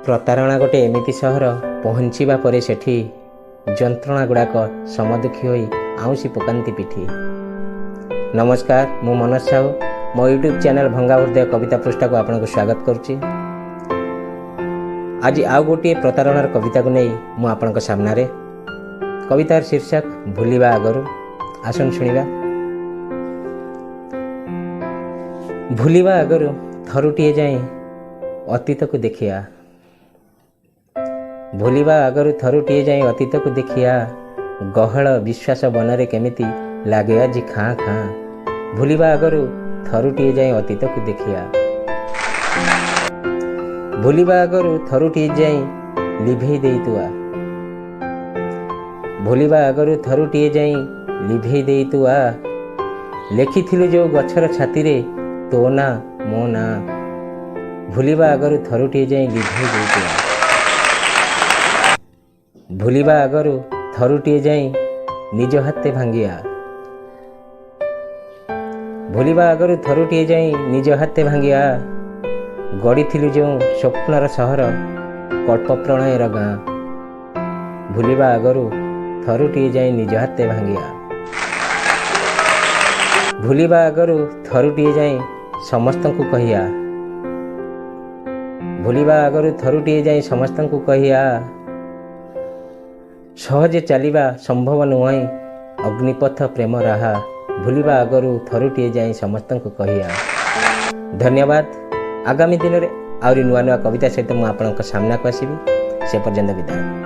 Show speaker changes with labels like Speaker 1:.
Speaker 1: प्रतारणा गोटे एमिति सहर पहुँचवा पर सेठी जंत्रणा गुड़ाक समदुखी होई आउसी पकांती पिठी। नमस्कार, मु मनोज साहू मो यूट्यूब चैनल भंगा हृदय कविता पृष्ठा को आपको स्वागत करुच्ची। आज आउ गोटे प्रतारणार कविता को नहीं मु आपन सामने कवितार शीर्षक भूलिबा आगरु। आसन शुणिबा। भूलिबा आगरु थरुटिए जाए अतीत को देखिया। भूलिबा आगरु थरुटिए जाए अतीत को देखिया। गहल विश्वास बनरे केमिति लागे आज खाँ खाँ। भूलिबा आगरु थरुटिए जाए अतीत को देखिया। भूलिबा आगरु थरुटिए जाए लिभेई देई तुआ। भूलिबा आगरु थरुटिए जाए लिभेई देई तुआ। लेखिथिलु जो गछर छाती रे तो ना मो ना। भूलिबा आगरु थरुटिए जाए लिभेई देई तुआ। भूलिबा आगरु थरुटिए जाए निज हाथे भांगिया। भूलिबा आगरु थरुटिए जाए निज हाथे भांगिया। गढ़ी जो स्वप्नर सहर कल्प प्रणयर गाँ। भूलिबा आगरु थरुटिए जाए निज हाथे भांगिया। भूलिबा आगरु थरुटिए जाए समस्त को कहिया। भूलिबा आगरु थरुटिए जाए समस्त को कहिया। सहजे चलिबा संभव नुहे अग्निपथ प्रेम राहा। भूलिबा आगरु थरुटिए जाए समस्त को कहिया। धन्यवाद। आगामी दिन में आहरी नुआ नुआ कविता सहित मुझे सामना को आसबि। से पर्यंत विदाय।